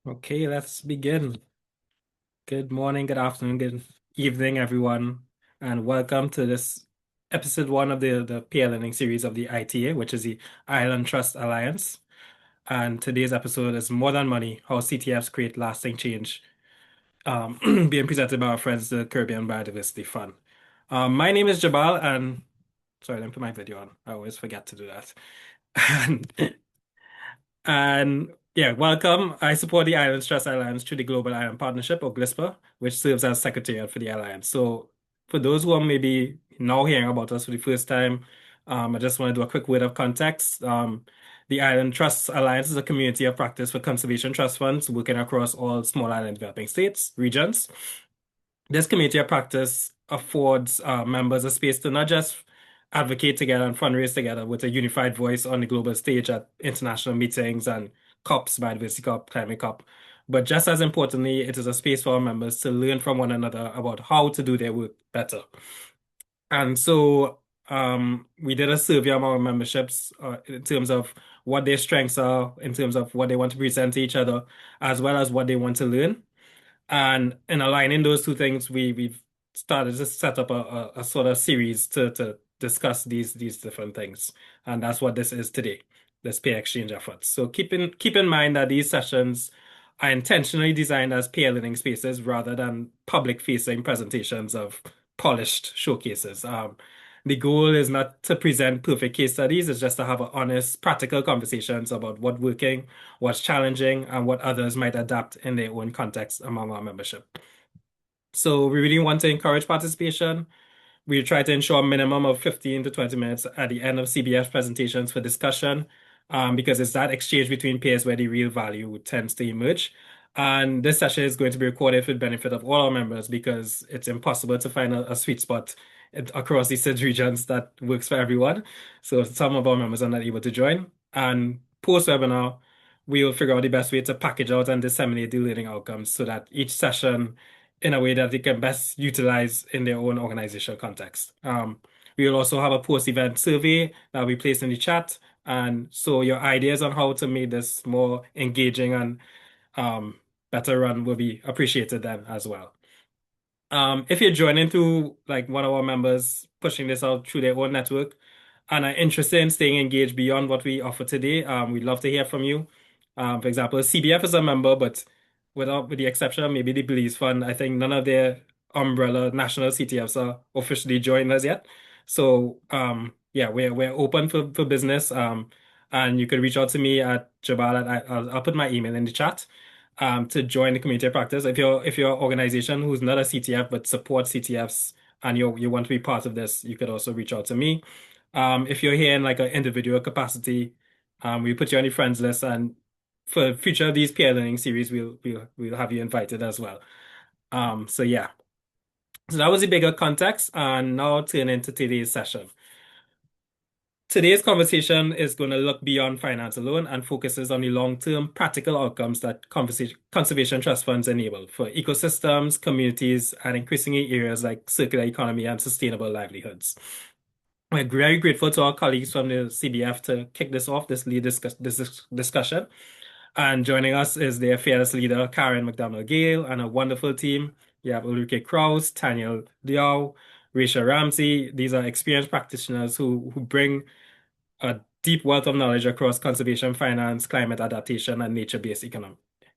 Okay, let's begin. Good morning, good afternoon, good evening, everyone, and welcome to this episode one of the peer learning series of the ITA, which is the Island Trust Alliance. And today's episode is More Than Money, How CTFs Create Lasting Change, being presented by our friends, the Caribbean Biodiversity Fund. My name is Jabal, and sorry, let me put my video on. I always forget to do that. And And yeah, welcome. I support the Islands Trust Alliance through the Global Island Partnership, or GLISPA, which serves as secretariat for the alliance. So, for those who are maybe now hearing about us for the first time, I just want to do a quick word of context. The Island Trust Alliance is a community of practice for conservation trust funds working across all small island developing states, regions. This community of practice affords members a space to not just advocate together and fundraise together with a unified voice on the global stage at international meetings and COPs, Biodiversity COP, Climate COP, but just as importantly, it is a space for our members to learn from one another about how to do their work better. And so we did a survey among our memberships in terms of what their strengths are, in terms of what they want to present to each other, as well as what they want to learn. And in aligning those two things, we've started to set up a sort of series to discuss these different things. And that's what this is today, this peer exchange efforts. So keep in mind that these sessions are intentionally designed as peer learning spaces rather than public facing presentations of polished showcases. The goal is not to present perfect case studies, it's just to have honest, practical conversations about what's working, what's challenging, and what others might adapt in their own context among our membership. So we really want to encourage participation. We try to ensure a minimum of 15 to 20 minutes at the end of CBF presentations for discussion, because it's that exchange between peers where the real value tends to emerge. And this session is going to be recorded for the benefit of all our members because it's impossible to find a sweet spot across these six regions that works for everyone. So some of our members are not able to join. And post-webinar, we will figure out the best way to package out and disseminate the learning outcomes so that each session in a way that they can best utilize in their own organizational context. We will also have a post-event survey that we place in the chat. And so your ideas on how to make this more engaging and better run will be appreciated then as well. If you're joining through like one of our members pushing this out through their own network and are interested in staying engaged beyond what we offer today, we'd love to hear from you. For example, CBF is a member, but with the exception of maybe the Belize Fund, I think none of their umbrella national CTFs are officially joined us yet. So yeah, we're open for business. And you can reach out to me at Jabal. I'll put my email in the chat to join the community of practice. If you're an organization who's not a CTF but supports CTFs and you want to be part of this, you could also reach out to me. If you're here in like an individual capacity, we put you on the friends list, and for future of these peer learning series, we'll have you invited as well. So yeah, so that was the bigger context, and now turn into today's session. Today's conversation is going to look beyond finance alone and focuses on the long-term practical outcomes that conservation trust funds enable for ecosystems, communities, and increasingly areas like circular economy and sustainable livelihoods. We're very grateful to our colleagues from the CBF to kick this off, this discussion. And joining us is their fearless leader, Karen McDonald-Gale, and a wonderful team. You have Ulrike Kraus, Daniel Liao, Rachel Ramsey. These are experienced practitioners who bring a deep wealth of knowledge across conservation, finance, climate adaptation, and nature-based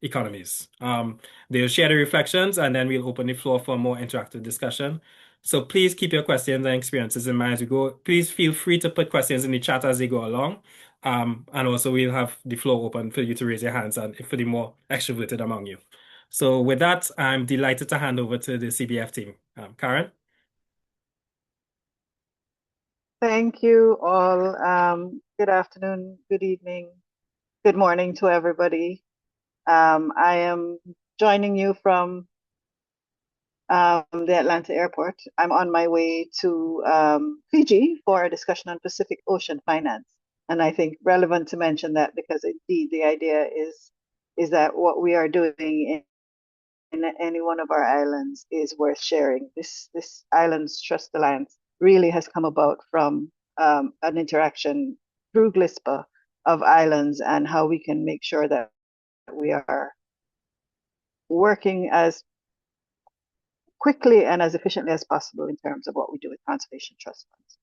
economies. They'll share the reflections, and then we'll open the floor for a more interactive discussion. So please keep your questions and experiences in mind as we go. Please feel free to put questions in the chat as they go along. And also we'll have the floor open for you to raise your hands and for the more extroverted among you. So with that, I'm delighted to hand over to the CBF team. Karen? Thank you all. Good afternoon, good evening, good morning to everybody. I am joining you from the Atlanta airport. I'm on my way to Fiji for a discussion on Pacific Ocean finance. And I think relevant to mention that because indeed the idea is that what we are doing in any one of our islands is worth sharing. This Islands Trust Alliance really has come about from an interaction through GLISPA of islands and how we can make sure that we are working as quickly and as efficiently as possible in terms of what we do with conservation trust funds.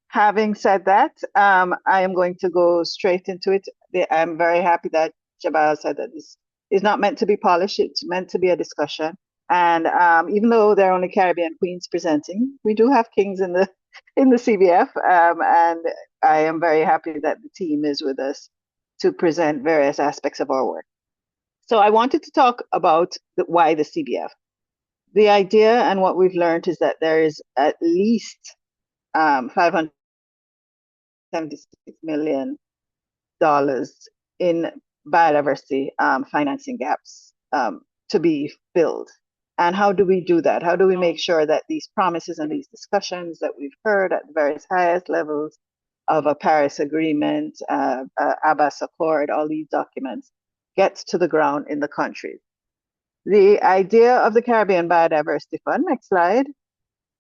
Having said that, I am going to go straight into it. I'm very happy that Jabal said that this is not meant to be polished, it's meant to be a discussion. And even though there are only Caribbean queens presenting, we do have kings in the CBF, and I am very happy that the team is with us to present various aspects of our work. So I wanted to talk about why the CBF. The idea and what we've learned is that there is at least $576 million in biodiversity financing gaps to be filled. And how do we do that? How do we make sure that these promises and these discussions that we've heard at the various highest levels of a Paris Agreement, Abbas Accord, all these documents, gets to the ground in the countries? The idea of the Caribbean Biodiversity Fund, next slide,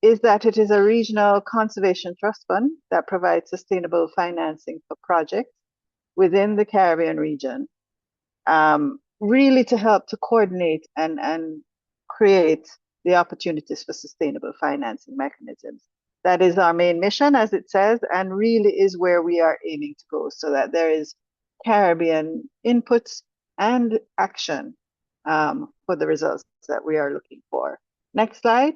is that it is a regional conservation trust fund that provides sustainable financing for projects within the Caribbean region, really to help to coordinate and create the opportunities for sustainable financing mechanisms. That is our main mission, as it says, and really is where we are aiming to go, so that there is Caribbean inputs and action for the results that we are looking for. Next slide.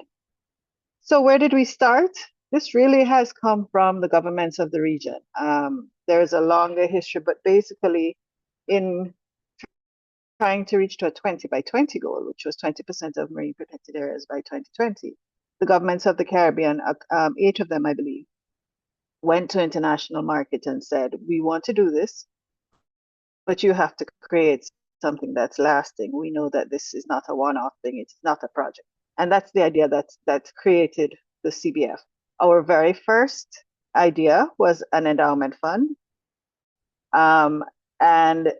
So where did we start? This really has come from the governments of the region. There's a longer history, but basically in trying to reach to a 20 by 20 goal, which was 20% of marine protected areas by 2020, the governments of the Caribbean, 8 of them, I believe, went to international market and said, we want to do this, but you have to create something that's lasting. We know that this is not a one-off thing, it's not a project. And that's the idea that created the CBF. Our very first idea was an endowment fund. And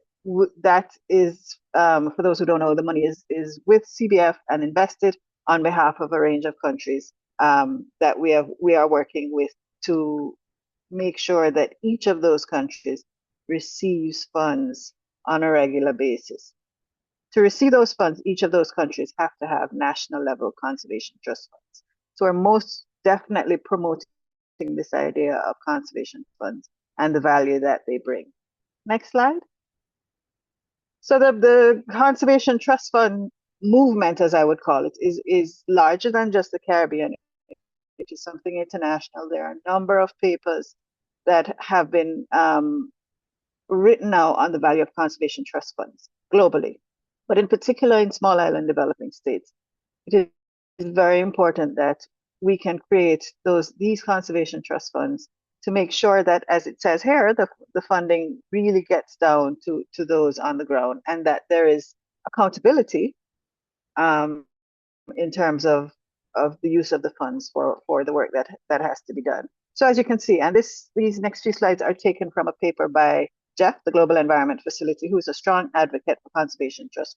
that is, for those who don't know, the money is with CBF and invested on behalf of a range of countries that we are working with to make sure that each of those countries receives funds on a regular basis. To receive those funds, each of those countries have to have national level conservation trust funds. So we're most definitely promoting this idea of conservation funds and the value that they bring. Next slide. So the conservation trust fund movement, as I would call it, is larger than just the Caribbean. It is something international. There are a number of papers that have been written now on the value of conservation trust funds globally, but in particular in small island developing states. It is very important that we can create these conservation trust funds to make sure that, as it says here, the funding really gets down to those on the ground, and that there is accountability in terms of the use of the funds for the work that has to be done. So as you can see, and these next few slides are taken from a paper by Jeff, the Global Environment Facility, who is a strong advocate for conservation trust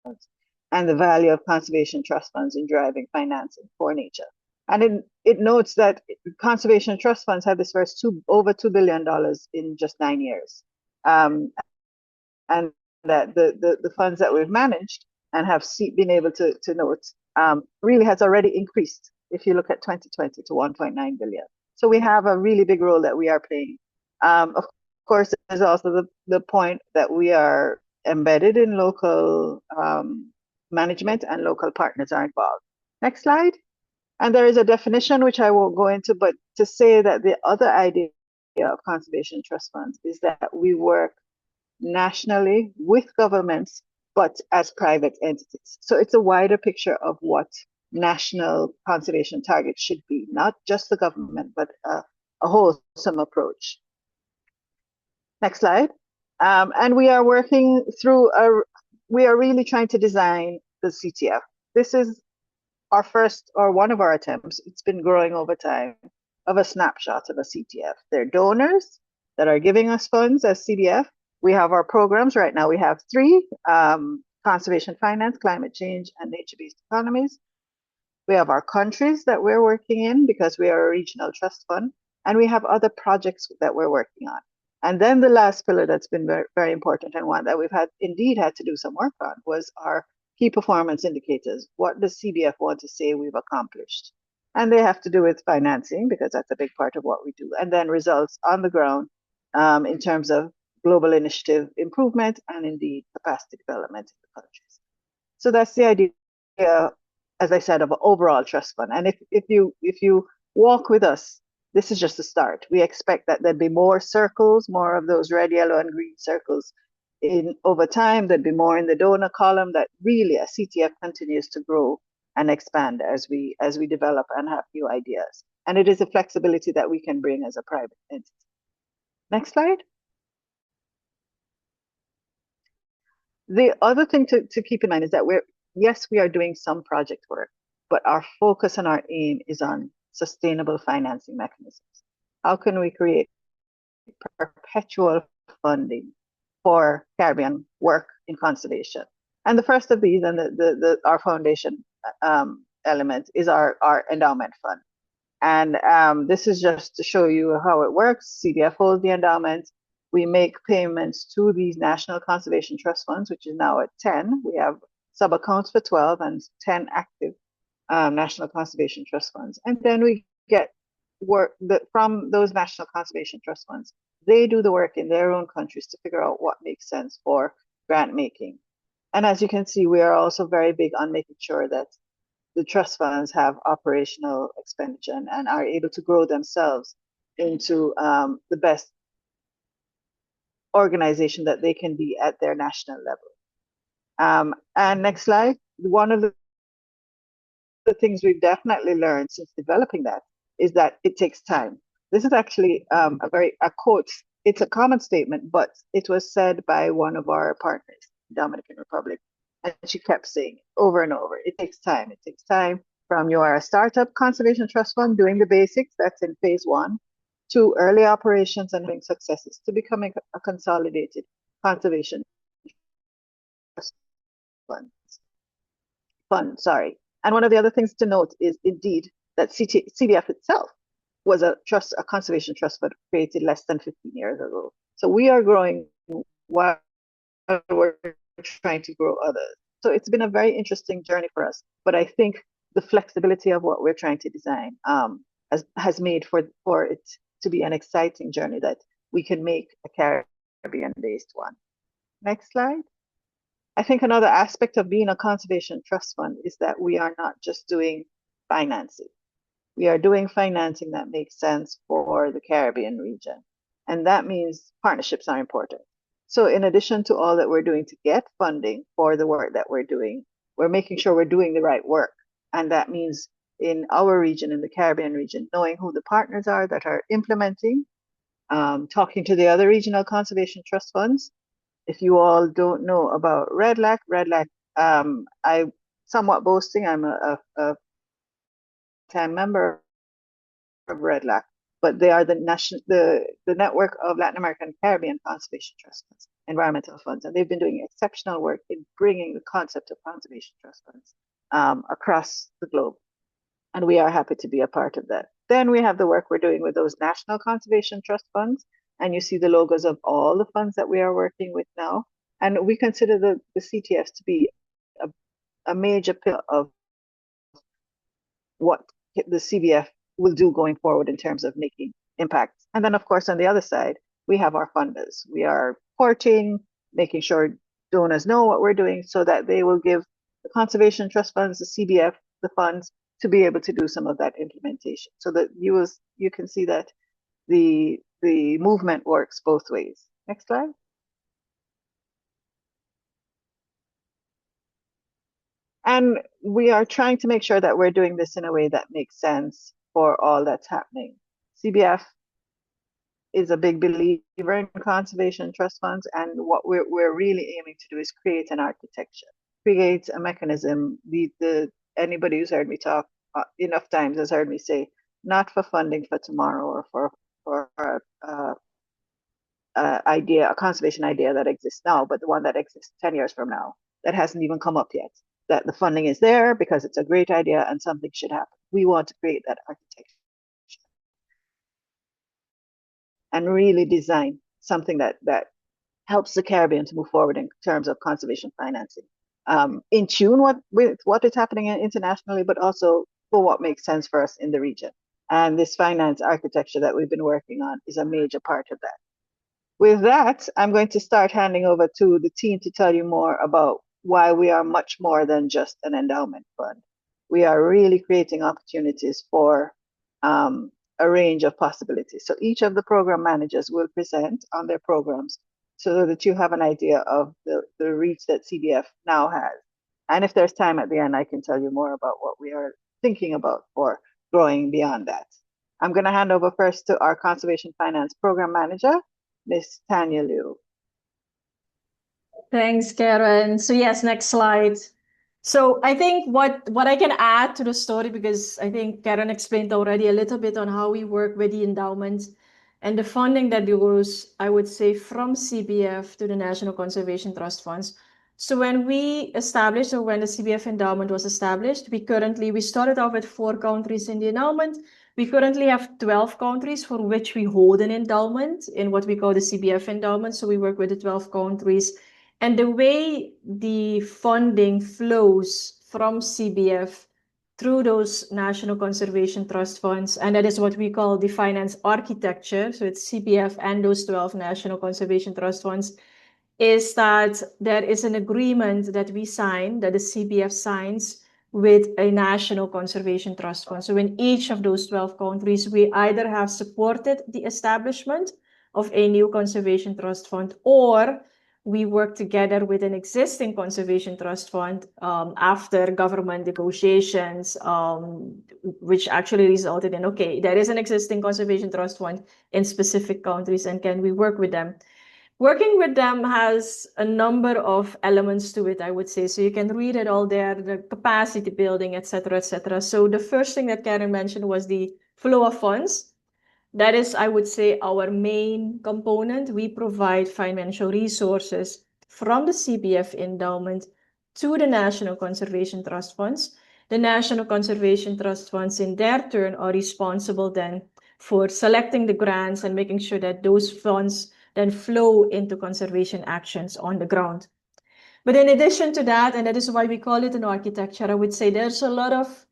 funds and the value of conservation trust funds in driving financing for nature. And it notes that conservation trust funds have dispersed over $2 billion in just 9 years. And that the funds that we've managed and have been able to note really has already increased, if you look at 2020, to 1.9 billion. So we have a really big role that we are playing. Of course, there's also the point that we are embedded in local management and local partners are involved. Next slide. And there is a definition which I won't go into, but to say that the other idea of conservation trust funds is that we work nationally with governments, but as private entities. So it's a wider picture of what national conservation targets should be, not just the government, but a wholesome approach. Next slide. And we are working through we are really trying to design the CTF. This is our first or one of our attempts. It's been growing over time of a snapshot of a CTF. They're donors that are giving us funds as CBF. We have our programs right now. We have 3, conservation finance, climate change, and nature-based economies. We have our countries that we're working in because we are a regional trust fund, and we have other projects that we're working on. And then the last pillar that's been very, very important, and one that we've indeed had to do some work on, was our key performance indicators. What does CBF want to say we've accomplished? And they have to do with financing because that's a big part of what we do. And then results on the ground in terms of global initiative improvement and indeed capacity development in the countries. So that's the idea, as I said, of an overall trust fund. And if you walk with us, this is just the start. We expect that there'd be more circles, more of those red, yellow, and green circles in over time. There'd be more in the donor column. That really, a CTF continues to grow and expand as we develop and have new ideas. And it is a flexibility that we can bring as a private entity. Next slide. The other thing to keep in mind is that yes, we are doing some project work, but our focus and our aim is on sustainable financing mechanisms. How can we create perpetual funding for Caribbean work in conservation? And the first of these, and our foundation element, is our endowment fund. And this is just to show you how it works. CBF holds the endowment. We make payments to these national conservation trust funds, which is now at 10. We have sub-accounts for 12 and 10 active national conservation trust funds. And then we get work from those national conservation trust funds. They do the work in their own countries to figure out what makes sense for grant making. And as you can see, we are also very big on making sure that the trust funds have operational expenditure and are able to grow themselves into the best organization that they can be at their national level. And next slide. One of the things we've definitely learned since developing that is that it takes time. This is actually a quote. It's a common statement, but it was said by one of our partners, Dominican Republic. And she kept saying over and over, it takes time. It takes time from you are a startup conservation trust fund doing the basics, that's in phase 1, to early operations and having successes, to becoming a consolidated conservation trust fund. Sorry. And one of the other things to note is indeed that CBF itself was a conservation trust fund created less than 15 years ago. So we are growing while we're trying to grow others. So it's been a very interesting journey for us. But I think the flexibility of what we're trying to design has made for it to be an exciting journey that we can make a Caribbean-based one. Next slide. I think another aspect of being a conservation trust fund is that we are not just doing financing. We are doing financing that makes sense for the Caribbean region. And that means partnerships are important. So in addition to all that we're doing to get funding for the work that we're doing, we're making sure we're doing the right work. And that means in our region, in the Caribbean region, knowing who the partners are that are implementing, talking to the other regional conservation trust funds. If you all don't know about REDLAC, I'm somewhat boasting, I'm a member of REDLAC, but they are the network of Latin American Caribbean conservation trust funds, environmental funds, and they've been doing exceptional work in bringing the concept of conservation trust funds across the globe. And we are happy to be a part of that. Then we have the work we're doing with those national conservation trust funds, and you see the logos of all the funds that we are working with now. And we consider the CTFs to be a major pillar of what the CBF will do going forward in terms of making impacts. And then, of course, on the other side, we have our funders. We are courting, making sure donors know what we're doing so that they will give the conservation trust funds, the CBF, the funds to be able to do some of that implementation. So that you can see that the movement works both ways. Next slide. And we are trying to make sure that we're doing this in a way that makes sense for all that's happening. CBF is a big believer in conservation trust funds, and what we're really aiming to do is create an architecture, create a mechanism. Anybody who's heard me talk enough times has heard me say, not for funding for tomorrow or for a conservation idea that exists now, but the one that exists 10 years from now that hasn't even come up yet. That the funding is there because it's a great idea and something should happen. We want to create that architecture and really design something that helps the Caribbean to move forward in terms of conservation financing. in tune with what is happening internationally, but also for what makes sense for us in the region. And this finance architecture that we've been working on is a major part of that. With that, I'm going to start handing over to the team to tell you more about why we are much more than just an endowment fund. We are really creating opportunities for a range of possibilities. So each of the program managers will present on their programs so that you have an idea of the reach that CBF now has. And if there's time at the end, I can tell you more about what we are thinking about for growing beyond that. I'm going to hand over first to our Conservation Finance Program Manager, Miss Tanya Liu. Thanks, Karen. So yes, next slide. So I think what I can add to the story, because I think Karen explained already a little bit on how we work with the endowments and the funding that goes, I would say, from CBF to the National Conservation Trust Funds. So when we established, or when the CBF endowment was established, we started off with 4 countries in the endowment. We currently have 12 countries for which we hold an endowment in what we call the CBF endowment. So we work with the 12 countries. And the way the funding flows from CBF through those National Conservation Trust Funds, and that is what we call the finance architecture, so it's CBF and those 12 National Conservation Trust Funds, is that there is an agreement that we sign, that the CBF signs with a National Conservation Trust Fund. So in each of those 12 countries, we either have supported the establishment of a new conservation trust fund, or we work together with an existing conservation trust fund after government negotiations, which actually resulted in, okay, there is an existing conservation trust fund in specific countries, and can we work with them? Working with them has a number of elements to it, I would say. So you can read it all there, the capacity building, et cetera, et cetera. So the first thing that Karen mentioned was the flow of funds. That is, I would say, our main component. We provide financial resources from the CBF endowment to the National Conservation Trust Funds. The National Conservation Trust Funds, in their turn, are responsible then for selecting the grants and making sure that those funds then flow into conservation actions on the ground. But in addition to that, and that is why we call it an architecture, I would say there's a lot of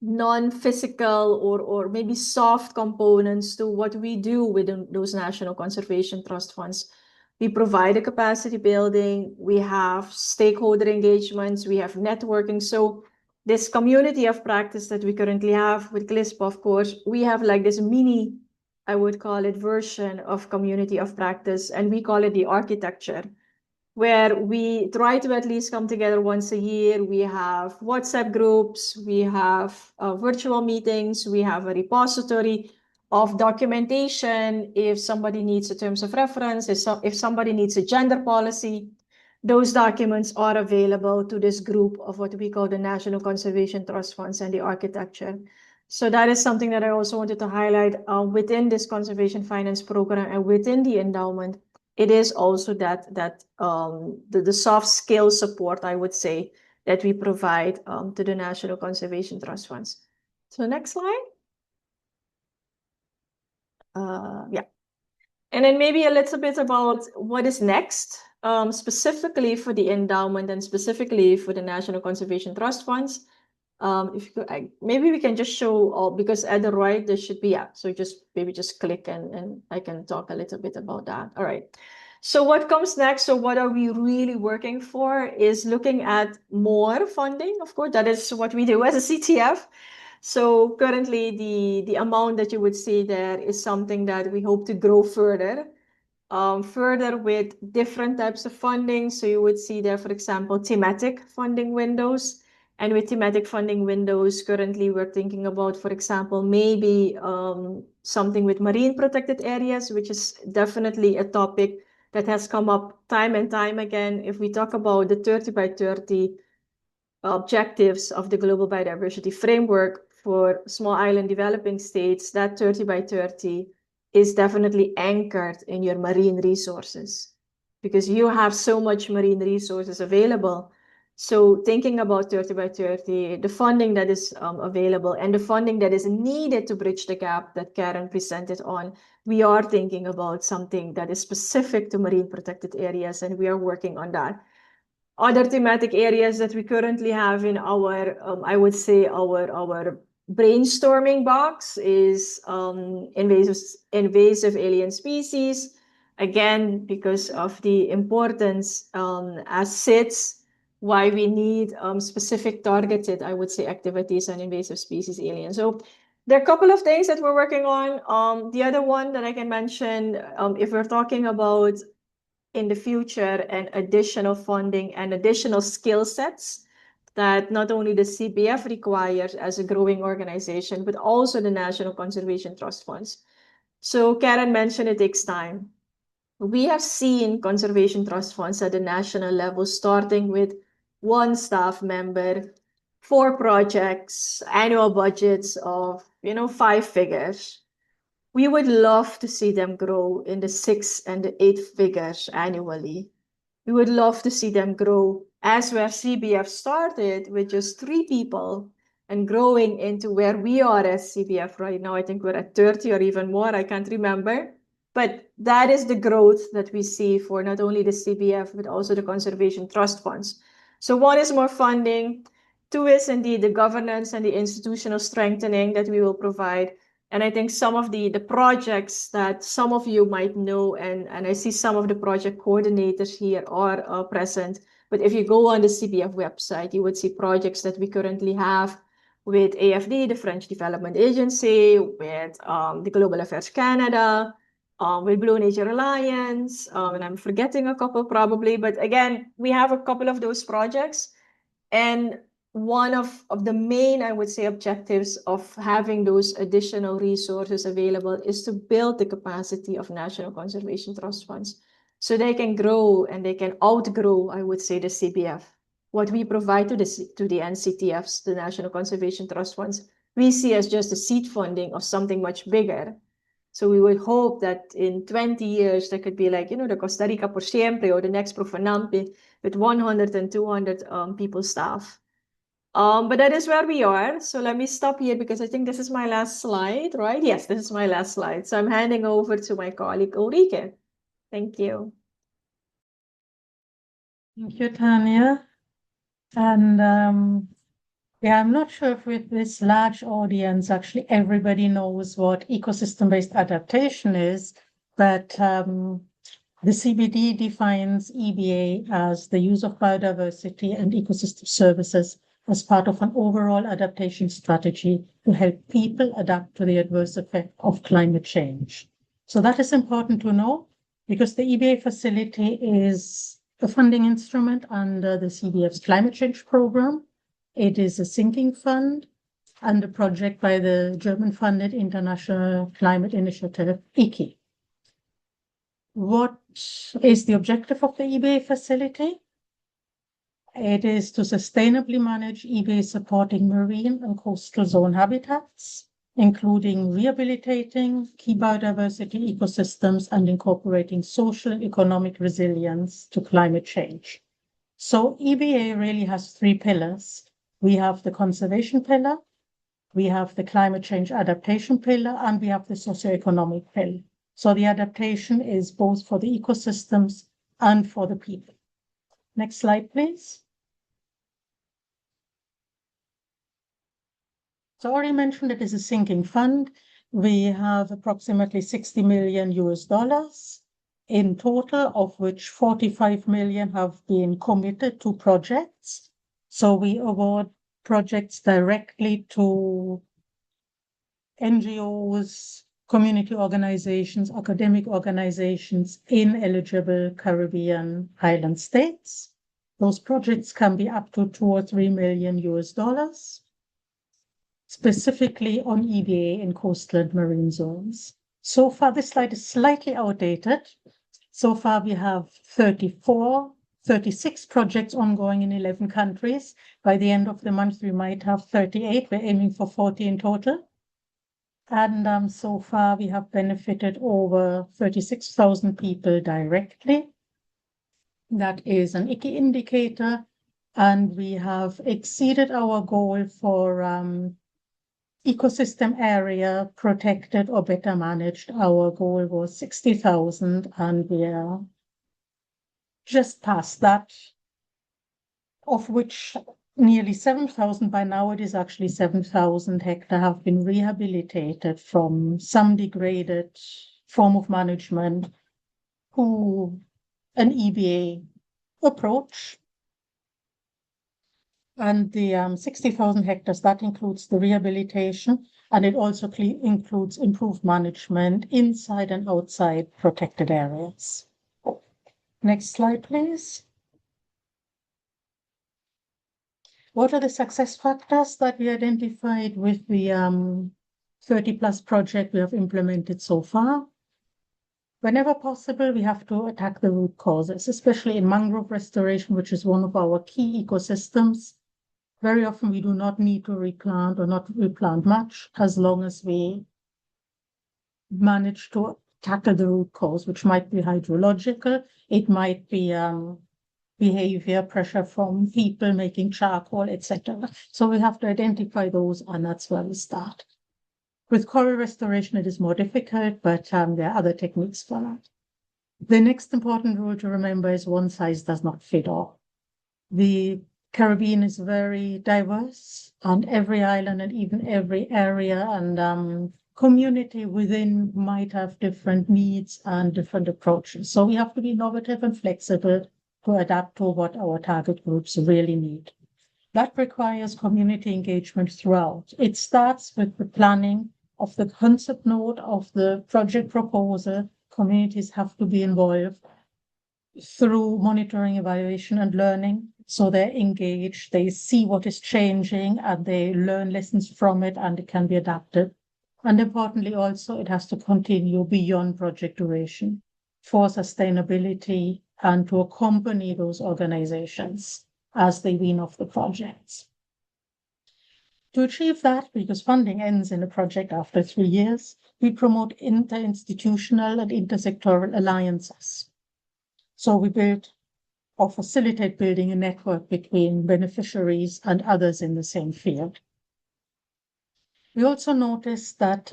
non-physical or maybe soft components to what we do with those National Conservation Trust Funds. We provide a capacity building, we have stakeholder engagements, we have networking. So this community of practice that we currently have with CLISP, of course, we have like this mini, I would call it, version of community of practice, and we call it the architecture, where we try to at least come together once a year. We have WhatsApp groups, we have virtual meetings, we have a repository of documentation. If somebody needs a terms of reference, if somebody needs a gender policy, those documents are available to this group of what we call the National Conservation Trust Funds and the architecture. So that is something that I also wanted to highlight within this conservation finance program and within the endowment. It is also that the soft skill support, I would say, that we provide to the National Conservation Trust Funds. So next slide. Yeah. And then maybe a little bit about what is next, specifically for the endowment and specifically for the National Conservation Trust Funds. If you could, maybe we can just show all, because at the right there should be, yeah. So maybe just click and I can talk a little bit about that. All right. So what comes next? So what are we really working for is looking at more funding. Of course, that is what we do as a CTF. So currently the amount that you would see there is something that we hope to grow further. Further with different types of funding. So you would see there, for example, thematic funding windows. And with thematic funding windows, currently we're thinking about, for example, maybe something with marine protected areas, which is definitely a topic that has come up time and time again. If we talk about the 30 by 30 objectives of the Global Biodiversity Framework for small island developing states, that 30 by 30 is definitely anchored in your marine resources, because you have so much marine resources available. So thinking about 30 by 30, the funding that is available and the funding that is needed to bridge the gap that Karen presented on, we are thinking about something that is specific to marine protected areas, and we are working on that. Other thematic areas that we currently have in our, I would say, our brainstorming box is invasive alien species. Again, because of the importance as SITs, why we need specific targeted, I would say, activities on invasive species aliens. So there are a couple of things that we're working on. The other one that I can mention, if we're talking about in the future and additional funding and additional skill sets that not only the CBF requires as a growing organization, but also the National Conservation Trust Funds. So Karen mentioned it takes time. We have seen conservation trust funds at the national level, starting with one staff member, 4 projects, annual budgets of 5 figures. We would love to see them grow in the 6 and the 8 figures annually. We would love to see them grow as where CBF started with just 3 people and growing into where we are as CBF right now. I think we're at 30 or even more. I can't remember. But that is the growth that we see for not only the CBF, but also the Conservation Trust Funds. So 1 is more funding. 2 is indeed the governance and the institutional strengthening that we will provide. And I think some of the projects that some of you might know, and I see some of the project coordinators here are present. But if you go on the CBF website, you would see projects that we currently have with AFD, the French Development Agency, with the Global Affairs Canada, with Blue Nature Alliance, and I'm forgetting a couple probably. But again, we have a couple of those projects. And one of the main, I would say, objectives of having those additional resources available is to build the capacity of National Conservation Trust Funds so they can grow and they can outgrow, I would say, the CBF. What we provide to the NCTFs, the National Conservation Trust Funds, we see as just a seed funding of something much bigger. So we would hope that in 20 years, there could be like, the Costa Rica por siempre or the next Profanampi with 100 and 200 people staff. But that is where we are. So let me stop here because I think this is my last slide, right? Yes, this is my last slide. So I'm handing over to my colleague, Ulrike. Thank you. Thank you, Tanya. And yeah, I'm not sure if with this large audience, actually everybody knows what ecosystem-based adaptation is, but the CBD defines EBA as the use of biodiversity and ecosystem services as part of an overall adaptation strategy to help people adapt to the adverse effect of climate change. So that is important to know because the EBA facility is a funding instrument under the CBF's climate change program. It is a sinking fund and a project by the German-funded International Climate Initiative, IKI. What is the objective of the EBA facility? It is to sustainably manage EBA supporting marine and coastal zone habitats, including rehabilitating key biodiversity ecosystems and incorporating social and economic resilience to climate change. So EBA really has 3 pillars. We have the conservation pillar, we have the climate change adaptation pillar, and we have the socioeconomic pillar. So the adaptation is both for the ecosystems and for the people. Next slide, please. So I already mentioned it is a sinking fund. We have approximately $60 million in total, of which 45 million have been committed to projects. So we award projects directly to NGOs, community organizations, academic organizations in eligible Caribbean island states. Those projects can be up to $2 or $3 million, specifically on EBA in coastal and marine zones. So far, this slide is slightly outdated. So far, we have 36 projects ongoing in 11 countries. By the end of the month, we might have 38. We're aiming for 40 in total. And so far, we have benefited over 36,000 people directly. That is an IKI indicator. And we have exceeded our goal for ecosystem area protected or better managed. Our goal was 60,000, and we are just past that. of which nearly 7,000, by now it is actually 7,000 hectares, have been rehabilitated from some degraded form of management to an EBA approach. And the 60,000 hectares, that includes the rehabilitation, and it also includes improved management inside and outside protected areas. Next slide, please. What are the success factors that we identified with the 30+ project we have implemented so far? Whenever possible, we have to attack the root causes, especially in mangrove restoration, which is one of our key ecosystems. Very often we do not need to replant or not replant much as long as we manage to tackle the root cause, which might be hydrological, it might be behavior, pressure from people making charcoal, etc. So we have to identify those, and that's where we start. With coral restoration, it is more difficult, but there are other techniques for that. The next important rule to remember is one size does not fit all. The Caribbean is very diverse, and every island and even every area and community within might have different needs and different approaches. So we have to be innovative and flexible to adapt to what our target groups really need. That requires community engagement throughout. It starts with the planning of the concept note of the project proposal. Communities have to be involved through monitoring, evaluation, and learning. So they're engaged, they see what is changing, and they learn lessons from it, and it can be adapted. And importantly, also, it has to continue beyond project duration for sustainability and to accompany those organizations as they wean off the projects. To achieve that, because funding ends in a project after 3 years, we promote interinstitutional and intersectoral alliances. So we build or facilitate building a network between beneficiaries and others in the same field. We also noticed that,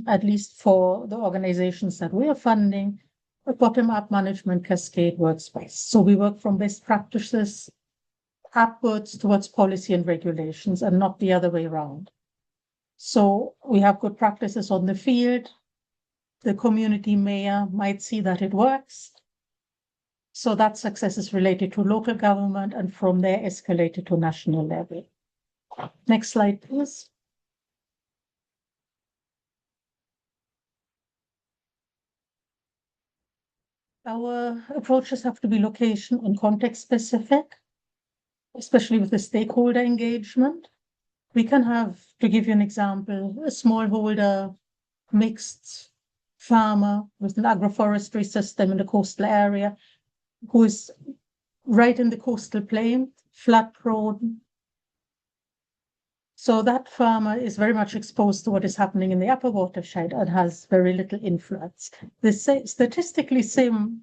at least for the organizations that we are funding, a bottom-up management cascade works best. So we work from best practices upwards towards policy and regulations, and not the other way around. So we have good practices on the field. The community mayor might see that it works. So that success is related to local government, and from there escalated to national level. Next slide, please. Our approaches have to be location and context specific, especially with the stakeholder engagement. We can have, to give you an example, a smallholder mixed farmer with an agroforestry system in the coastal area who is right in the coastal plain, flood prone. So that farmer is very much exposed to what is happening in the upper watershed and has very little influence. The statistically same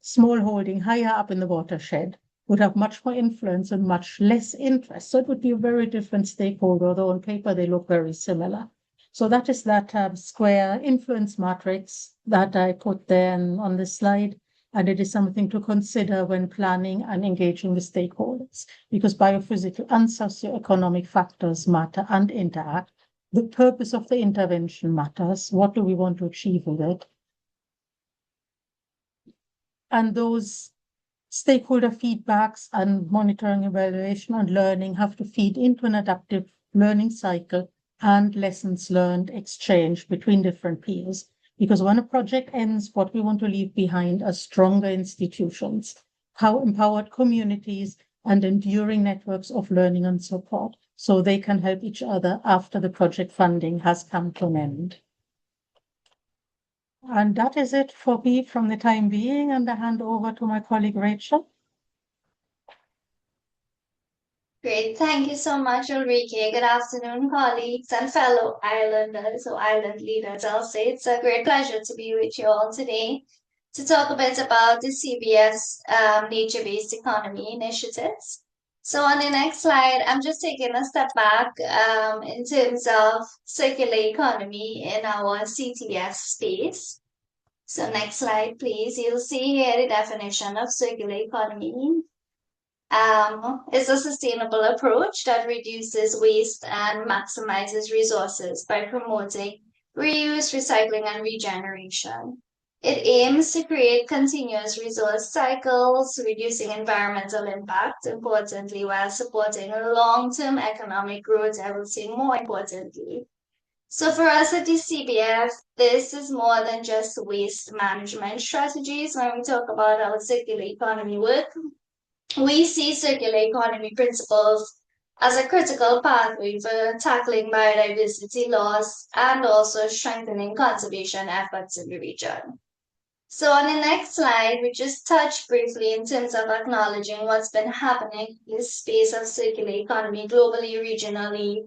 smallholding higher up in the watershed would have much more influence and much less interest. So it would be a very different stakeholder, although on paper they look very similar. So that is that square influence matrix that I put there on the slide. And it is something to consider when planning and engaging with stakeholders, because biophysical and socioeconomic factors matter and interact. The purpose of the intervention matters. What do we want to achieve with it? And those stakeholder feedbacks and monitoring, evaluation, and learning have to feed into an adaptive learning cycle and lessons learned exchange between different peers. Because when a project ends, what we want to leave behind are stronger institutions, how empowered communities, and enduring networks of learning and support, so they can help each other after the project funding has come to an end. And that is it for me from the time being, and I hand over to my colleague Rachel. Great. Thank you so much, Ulrike. Good afternoon, colleagues and fellow islanders or island leaders. I'll say it's a great pleasure to be with you all today to talk a bit about the CBS nature-based economy initiatives. So on the next slide, I'm just taking a step back in terms of circular economy in our CTF space. So next slide, please. You'll see here the definition of circular economy. is a sustainable approach that reduces waste and maximizes resources by promoting reuse, recycling, and regeneration. It aims to create continuous resource cycles, reducing environmental impact, importantly, while supporting long-term economic growth, I would say more importantly. So for us at the CBF, this is more than just waste management strategies. When we talk about how circular economy work, we see circular economy principles as a critical pathway for tackling biodiversity loss and also strengthening conservation efforts in the region. So on the next slide, we just touch briefly in terms of acknowledging what's been happening in the space of circular economy globally, regionally.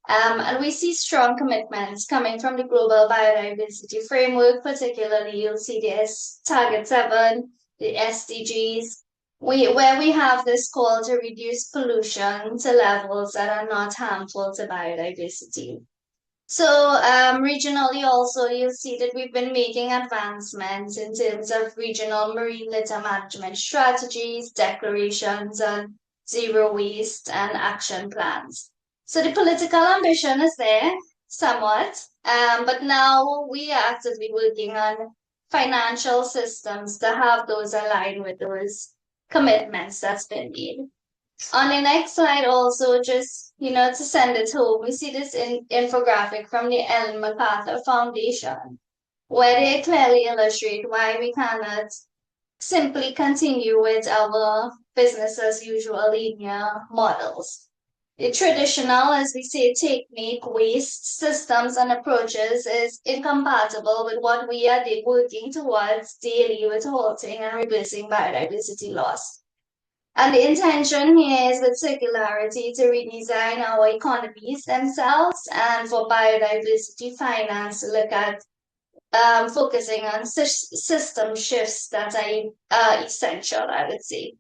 And we see strong commitments coming from the Global Biodiversity Framework, particularly you'll see the Target 7, the SDGs, where we have this call to reduce pollution to levels that are not harmful to biodiversity. So regionally also, you'll see that we've been making advancements in terms of regional marine litter management strategies, declarations on zero waste, and action plans. So the political ambition is there somewhat, but now we are actively working on financial systems to have those aligned with those commitments that's been made. On the next slide also, just, to send it home, we see this infographic from the Ellen MacArthur Foundation, where they clearly illustrate why we cannot simply continue with our business as usual linear models. The traditional, as we say, take, make, waste systems and approaches is incompatible with what we are working towards daily with halting and reversing biodiversity loss. And the intention here is with circularity to redesign our economies themselves, and for biodiversity finance to look at focusing on system shifts that are essential, I would say.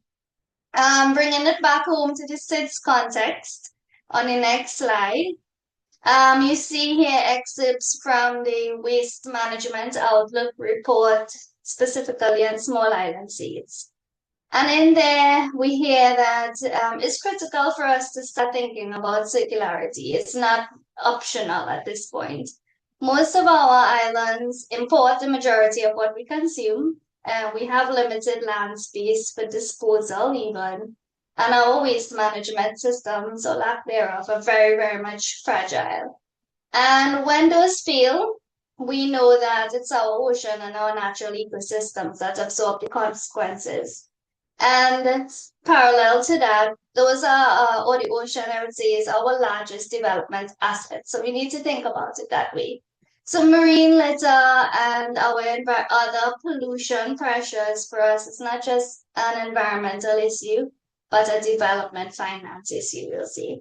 Bringing it back home to the SIDS context on the next slide. You see here excerpts from the Waste Management Outlook report, specifically on small island states. And in there, we hear that it's critical for us to start thinking about circularity. It's not optional at this point. Most of our islands import the majority of what we consume. We have limited land space for disposal even. And our waste management systems, or lack thereof, are very, very much fragile. And when those fail, we know that it's our ocean and our natural ecosystems that absorb the consequences. And parallel to that, those are, or the ocean, I would say, is our largest development asset. So we need to think about it that way. So marine litter and our other pollution pressures for us, it's not just an environmental issue, but a development finance issue, you'll see.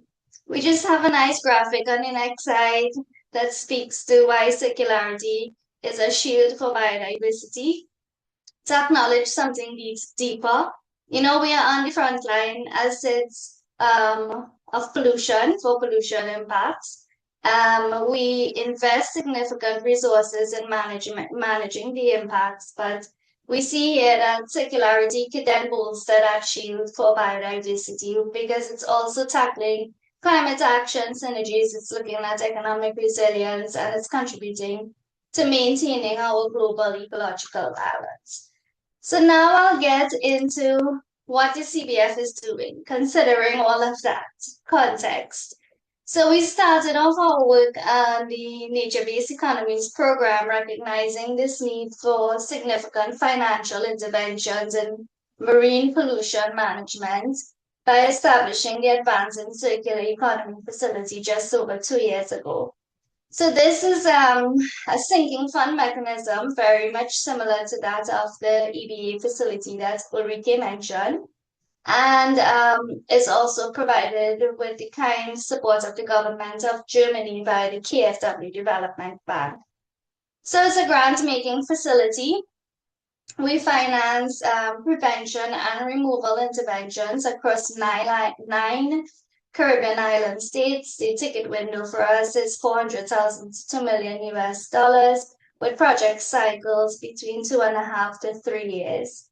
We just have a nice graphic on the next slide that speaks to why circularity is a shield for biodiversity. To acknowledge something deeper, we are on the front line as it's of pollution, for pollution impacts. We invest significant resources in managing the impacts, but we see here that circularity could then bolster that shield for biodiversity because it's also tackling climate action synergies, it's looking at economic resilience, and it's contributing to maintaining our global ecological balance. So now I'll get into what the CBF is doing, considering all of that context. So we started off our work on the Nature-Based Economies program, recognizing this need for significant financial interventions in marine pollution management by establishing the Advancing Circular Economy Facility just over 2 years ago. So this is a sinking fund mechanism, very much similar to that of the EBA facility that Ulrike mentioned, and is also provided with the kind support of the government of Germany by the KfW Development Bank. So it's a grant-making facility. We finance prevention and removal interventions across nine Caribbean island states. The ticket window for us is $400,000 to $2 million US, with project cycles between 2.5 to 3 years.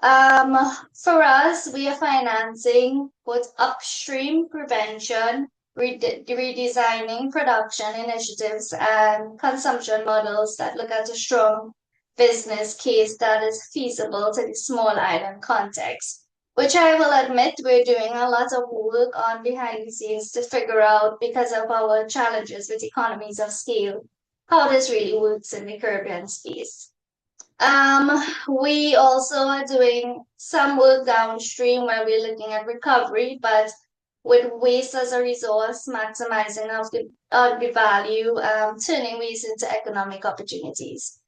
For us, we are financing both upstream prevention, redesigning production initiatives, and consumption models that look at a strong business case that is feasible to the small island context, which I will admit we're doing a lot of work on behind the scenes to figure out because of our challenges with economies of scale, how this really works in the Caribbean space. We also are doing some work downstream where we're looking at recovery, but with waste as a resource, maximizing of the value, turning waste into economic opportunities.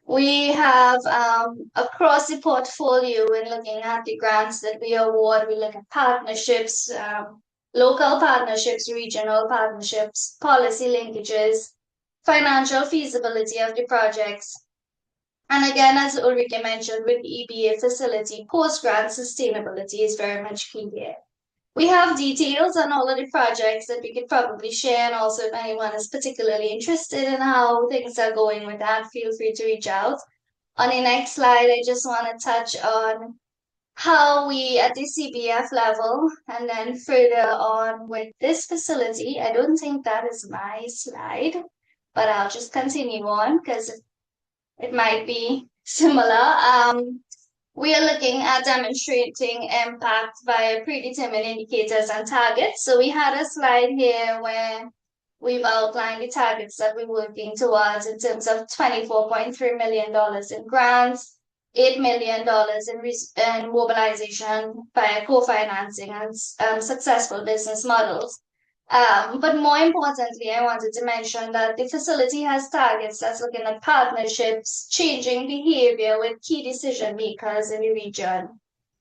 We have across the portfolio when looking at the grants that we award, we look at partnerships, local partnerships, regional partnerships, policy linkages, financial feasibility of the projects. And again, as Ulrike mentioned, with EBA facility, post-grant sustainability is very much key here. We have details on all of the projects that we could probably share, and also if anyone is particularly interested in how things are going with that, feel free to reach out. On the next slide, I just want to touch on how we at the CBF level, and then further on with this facility. I don't think that is my slide, but I'll just continue on because it might be similar. We are looking at demonstrating impact via predetermined indicators and targets. So we had a slide here where we've outlined the targets that we're working towards in terms of $24.3 million in grants, $8 million in mobilization via co-financing and successful business models. But more importantly, I wanted to mention that the facility has targets that's looking at partnerships, changing behavior with key decision makers in the region,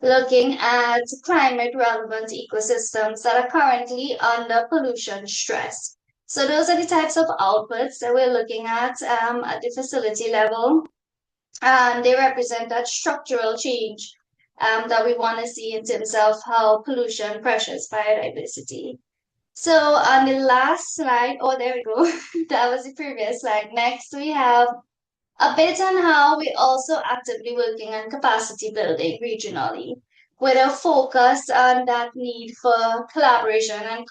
looking at climate relevant ecosystems that are currently under pollution stress. So those are the types of outputs that we're looking at the facility level. And they represent that structural change that we want to see in terms of how pollution pressures biodiversity. So on the last slide, oh, there we go. That was the previous slide. Next, we have a bit on how we also actively working on capacity building regionally, with a focus on that need for collaboration and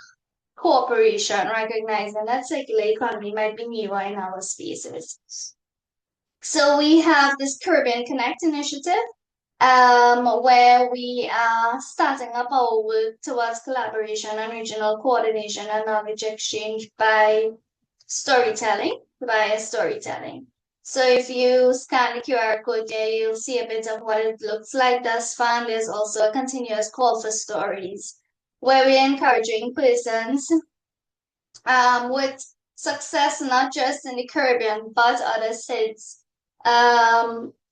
cooperation, recognizing that circular economy might be newer in our spaces. So we have this Caribbean Connect initiative, where we are starting up our work towards collaboration and regional coordination and knowledge exchange by storytelling, via storytelling. So if you scan the QR code there, you'll see a bit of what it looks like thus far. And there's also a continuous call for stories, where we're encouraging persons with success, not just in the Caribbean, but other states,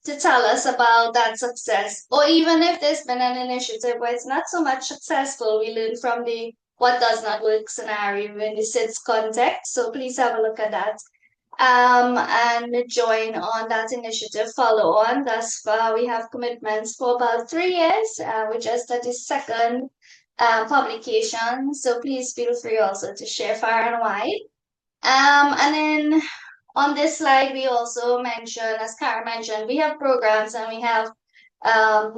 to tell us about that success. Or even if there's been an initiative where it's not so much successful, we learn from the what does not work scenario in the SIDS context. So please have a look at that. And join on that initiative, follow on. Thus far, we have commitments for about 3 years. We just at the second publication. So please feel free also to share far and wide. And then on this slide, we also mentioned, as Karen mentioned, we have programs and we have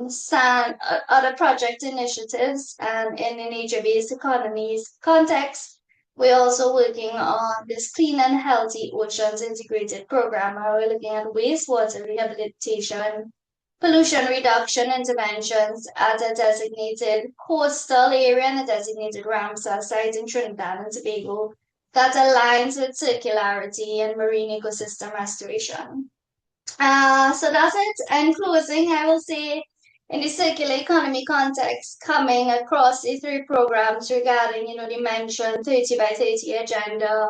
some other project initiatives in the nature-based economies context. We're also working on this Clean and Healthy Oceans Integrated Program, where we're looking at wastewater rehabilitation, pollution reduction interventions at a designated coastal area and a designated Ramsar site in Trinidad and Tobago that aligns with circularity and marine ecosystem restoration. So that's it. In closing, I will say in the circular economy context, coming across the 3 programs regarding, the mentioned 30 by 30 agenda,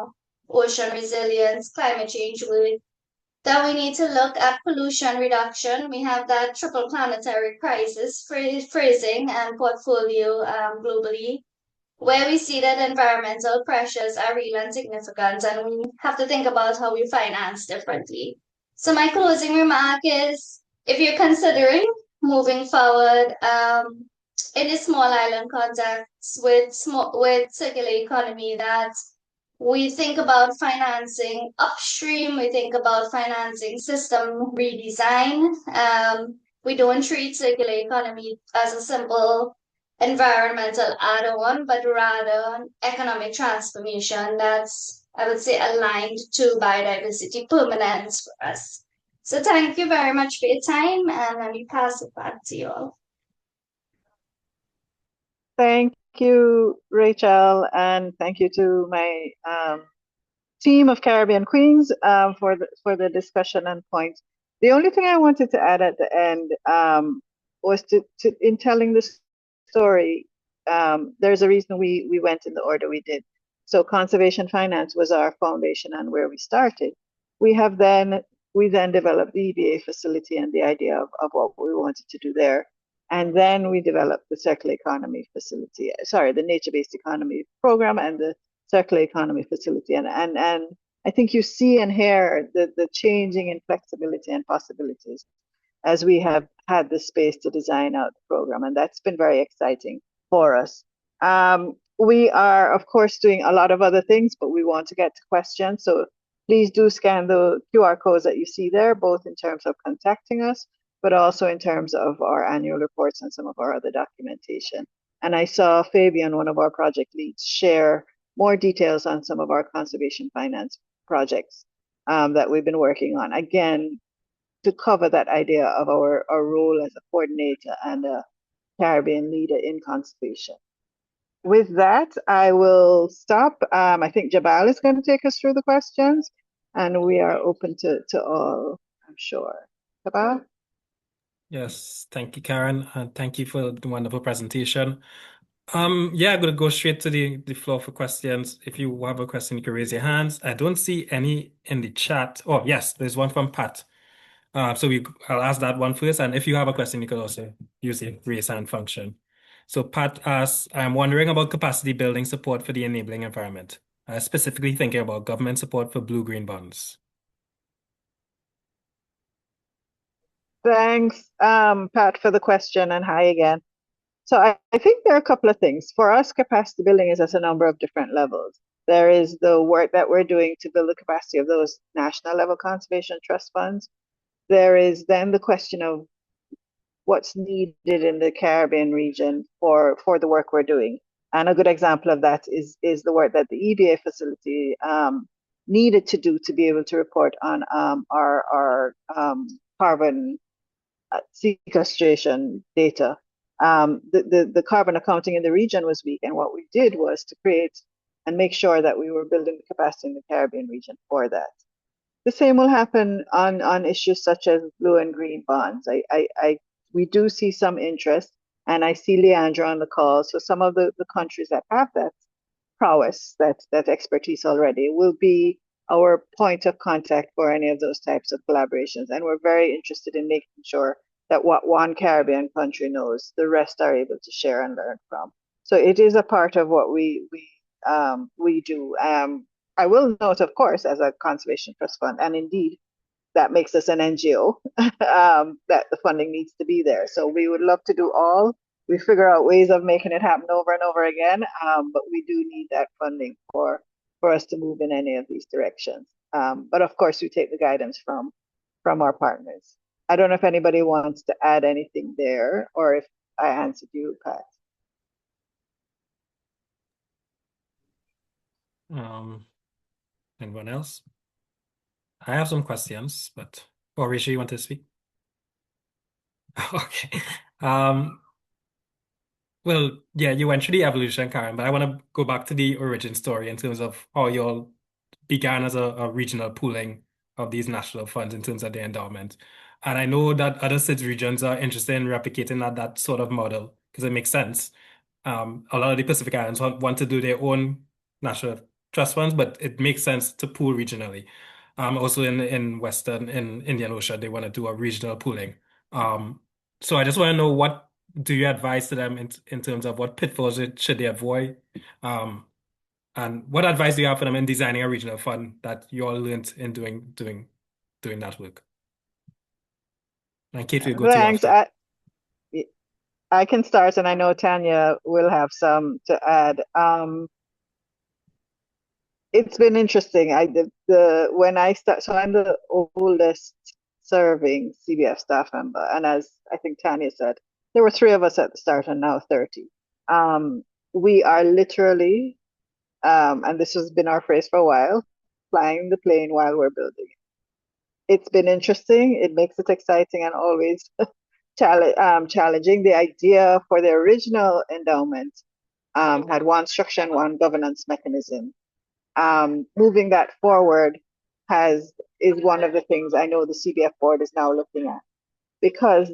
ocean resilience, climate change work, that we need to look at pollution reduction. We have that triple planetary crisis phrasing and portfolio globally, where we see that environmental pressures are real and significant, and we have to think about how we finance differently. So my closing remark is, if you're considering moving forward in a small island context with circular economy, that we think about financing upstream, we think about financing system redesign, we don't treat circular economy as a simple environmental add-on, but rather an economic transformation that's, I would say, aligned to biodiversity permanence for us. So thank you very much for your time, and let me pass it back to you all. Thank you, Rachel, and thank you to my team of Caribbean Queens for the discussion and points. The only thing I wanted to add at the end was in telling the story, there's a reason we went in the order we did. So conservation finance was our foundation and where we started. We then developed the EBA facility and the idea of what we wanted to do there. And then we developed the circular economy facility, sorry, the nature-based economy program and the circular economy facility. And I think you see and hear the changing in flexibility and possibilities as we have had the space to design out the program. And that's been very exciting for us. We are, of course, doing a lot of other things, but we want to get to questions. So please do scan the QR codes that you see there, both in terms of contacting us, but also in terms of our annual reports and some of our other documentation. And I saw Fabian, one of our project leads, share more details on some of our conservation finance projects that we've been working on. Again, to cover that idea of our role as a coordinator and a Caribbean leader in conservation. With that, I will stop. I think Jabal is going to take us through the questions, and we are open to all, I'm sure. Jabal? Yes, thank you, Karen, and thank you for the wonderful presentation. Yeah, I'm gonna go straight to the floor for questions. If you have a question, you can raise your hands. I don't see any in the chat. Oh, yes, there's one from Pat. I'll ask that one first, and if you have a question, you can also use the raise hand function. So Pat asks, I'm wondering about capacity building support for the enabling environment, specifically thinking about government support for blue-green bonds. Thanks, Pat, for the question, and hi again. So I think there are a couple of things. For us, capacity building is at a number of different levels. There is the work that we're doing to build the capacity of those national level conservation trust funds. There is then the question of what's needed in the Caribbean region for the work we're doing. And a good example of that is the work that the EBA facility needed to do to be able to report on our carbon sequestration data. The carbon accounting in the region was weak, and what we did was to create and make sure that we were building the capacity in the Caribbean region for that. The same will happen on issues such as blue and green bonds. We do see some interest, and I see Leandra on the call. So some of the countries that have that prowess, that expertise already, will be our point of contact for any of those types of collaborations. And we're very interested in making sure that what one Caribbean country knows, the rest are able to share and learn from. So it is a part of what we do. I will note, of course, as a conservation trust fund, and indeed, that makes us an NGO, that the funding needs to be there. So we would love to do all. We figure out ways of making it happen over and over again, but we do need that funding for us to move in any of these directions. But of course, we take the guidance from our partners. I don't know if anybody wants to add anything there, or if I answered you, Pat. Anyone else? I have some questions, but Risha, you want to speak? Okay. Well, yeah, you went through the evolution, Karen, but I want to go back to the origin story in terms of how you all began as a regional pooling of these national funds in terms of the endowment. And I know that other SIDS regions are interested in replicating that sort of model because it makes sense. A lot of the Pacific Islands want to do their own national trust funds, but it makes sense to pool regionally. Also in Indian Ocean, they want to do a regional pooling. So I just want to know, what do you advise to them in terms of what pitfalls should they avoid? And what advice do you have for them in designing a regional fund that you all learned in doing that work? And Kate, we'll go to you Thanks. after. I can start, and I know Tanya will have some to add. It's been interesting. When I start, so I'm the oldest serving CBF staff member. And as I think Tanya said, there were 3 of us at the start and now 30. We are literally, and this has been our phrase for a while, flying the plane while we're building it. It's been interesting. It makes it exciting and always challenging. The idea for the original endowment had one structure and one governance mechanism. Moving that forward is one of the things I know the CBF board is now looking at, because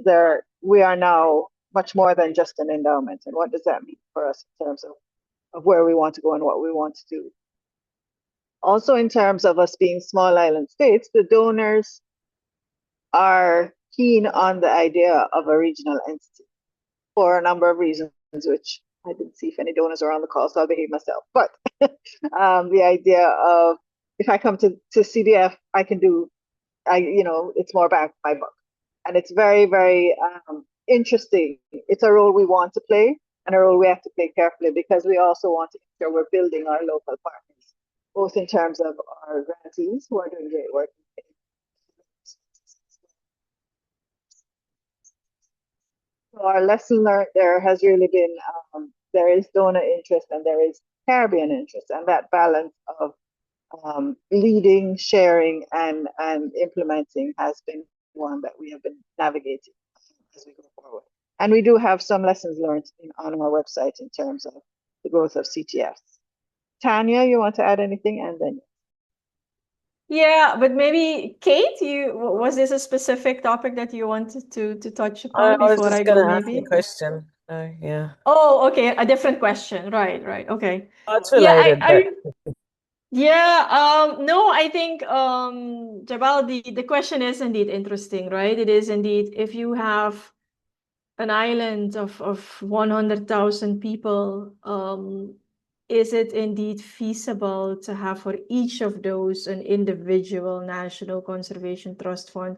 we are now much more than just an endowment. And what does that mean for us in terms of where we want to go and what we want to do? Also, in terms of us being small island states, the donors are keen on the idea of a regional entity for a number of reasons, which I didn't see if any donors are on the call, so I'll behave myself. But the idea of, if I come to CBF, I can do, it's more back my buck. And it's very, very interesting. It's a role we want to play and a role we have to play carefully, because we also want to ensure we're building our local partners, both in terms of our grantees who are doing great work. So our lesson learned there has really been, there is donor interest and there is Caribbean interest, and that balance of leading, sharing, and implementing has been one that we have been navigating as we go forward. And we do have some lessons learned on our website in terms of the growth of CTFs. Tanya, you want to add anything? And then Yeah, but maybe Kate, was this a specific topic that you wanted to touch upon I was before just I go, gonna ask maybe? a question. Yeah. Oh, okay, a different question. Right, okay. It's Yeah, related, but yeah, no, I think Jabal, the question is indeed interesting, right? It is indeed, if you have an island of 100,000 people, is it indeed feasible to have for each of those an individual national conservation trust fund?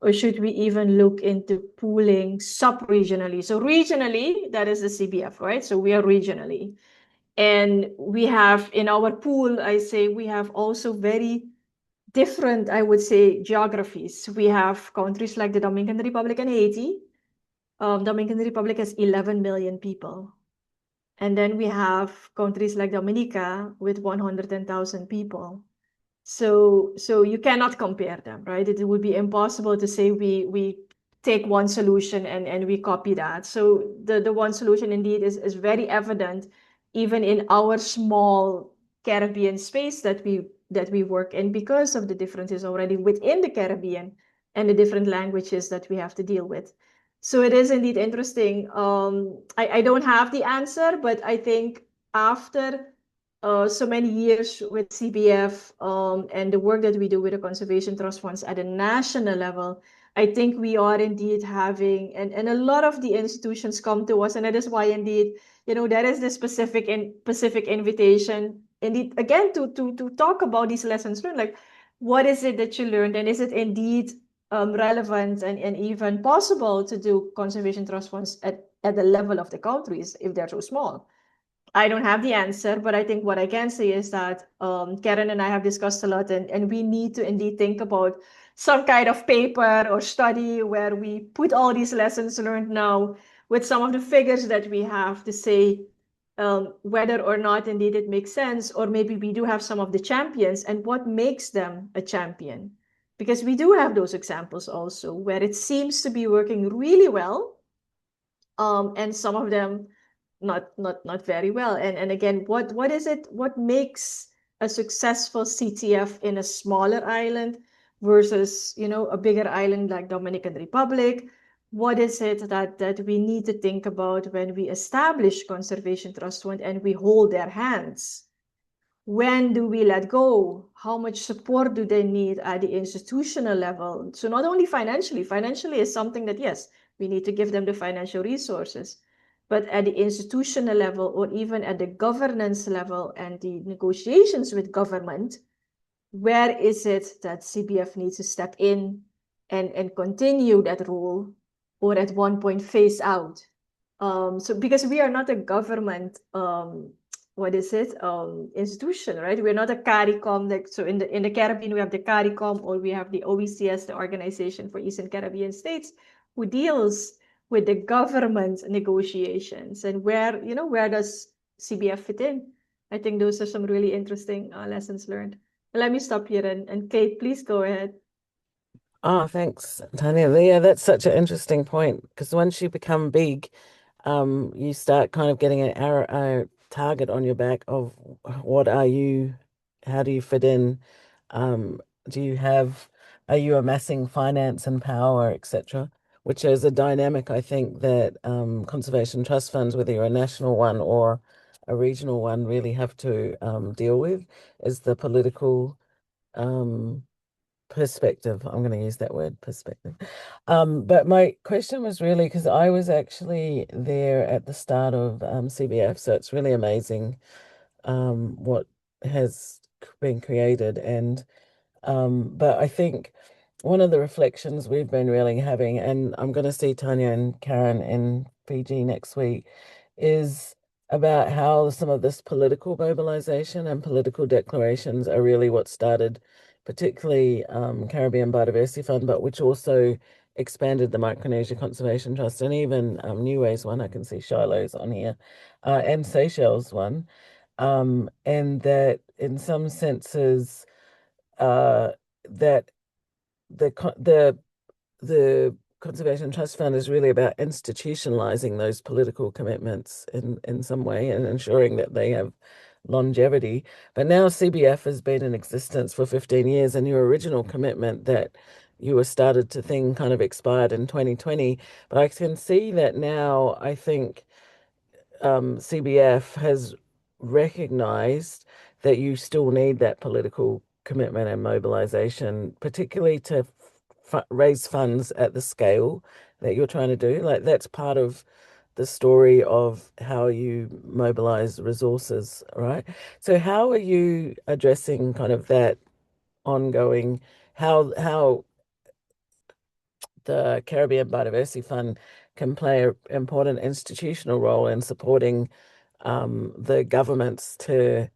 Or should we even look into pooling sub-regionally? So regionally, that is the CBF, right? So we are regionally. And we have in our pool, I say we have also very different, I would say, geographies. We have countries like the Dominican Republic and Haiti. Dominican Republic has 11 million people. And then we have countries like Dominica with 110,000 people. So you cannot compare them, right? It would be impossible to say we take one solution and we copy that. So the one solution indeed is very evident even in our small Caribbean space that we work in, because of the differences already within the Caribbean and the different languages that we have to deal with. So it is indeed interesting. I don't have the answer, but I think after so many years with CBF and the work that we do with the conservation trust funds at a national level, I think we are indeed having, and a lot of the institutions come to us, and that is why indeed, there is this specific invitation, indeed, again, to talk about these lessons learned, like what is it that you learned, and is it indeed relevant and even possible to do conservation trust funds at the level of the countries if they're so small? I don't have the answer, but I think what I can say is that Karen and I have discussed a lot, and we need to indeed think about some kind of paper or study where we put all these lessons learned now with some of the figures that we have to say whether or not indeed it makes sense, or maybe we do have some of the champions and what makes them a champion. Because we do have those examples also where it seems to be working really well, and some of them not very well. And again, what is it? What makes a successful CTF in a smaller island versus a bigger island like Dominican Republic? What is it that we need to think about when we establish conservation trust fund and we hold their hands? When do we let go? How much support do they need at the institutional level? So not only financially is something that, yes, we need to give them the financial resources, but at the institutional level, or even at the governance level and the negotiations with government, where is it that CBF needs to step in and continue that role, or at one point phase out? So because we are not a government what is it, institution, right? We're not a CARICOM. Like, so in the Caribbean, we have the CARICOM, or we have the OECS, the Organization for Eastern Caribbean States, who deals with the government negotiations. And where does CBF fit in? I think those are some really interesting lessons learned. Let me stop here, and Kate, please go ahead. Oh, thanks, Tanya. Yeah, that's such an interesting point because once you become big, you start kind of getting an arrow, a target on your back of what are you, how do you fit in, um, do you have, are you amassing finance and power, etc., which is a dynamic I think that conservation trust funds, whether you're a national one or a regional one, really have to deal with, is the political perspective. I'm going to use that word, perspective. But my question was really because I was actually there at the start of CBF, so it's really amazing what has been created. And but I think one of the reflections we've been really having, and I'm going to see Tanya and Karen in Fiji next week, is about how some of this political mobilization and political declarations are really what started, particularly Caribbean Biodiversity Fund, but which also expanded the Micronesia Conservation Trust, and even New Ways one. I can see Shiloh's on here, and Seychelles one, and that in some senses that the Conservation Trust Fund is really about institutionalizing those political commitments in some way and ensuring that they have longevity. But now CBF has been in existence for 15 years, and your original commitment that you were started to think kind of expired in 2020. But I can see that now I think CBF has recognized that you still need that political commitment and mobilization, particularly to raise funds at the scale that you're trying to do. Like that's part of the story of how you mobilize resources, right? So how are you addressing kind of that ongoing, how the Caribbean Biodiversity Fund can play an important institutional role in supporting the governments to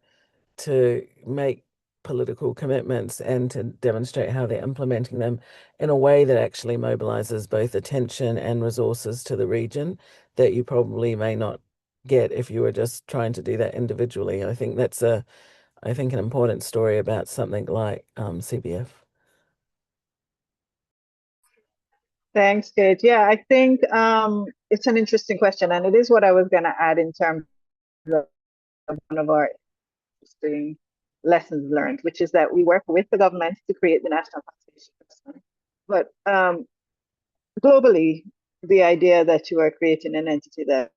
make political commitments and to demonstrate how they're implementing them in a way that actually mobilizes both attention and resources to the region that you probably may not get if you were just trying to do that individually. I think that's an important story about something like CBF. Thanks, Kate. Yeah, I think it's an interesting question, and it is what I was going to add in terms of one of our interesting lessons learned, which is that we work with the government to create the National Conservation Trust Fund. But globally, the idea that you are creating an entity that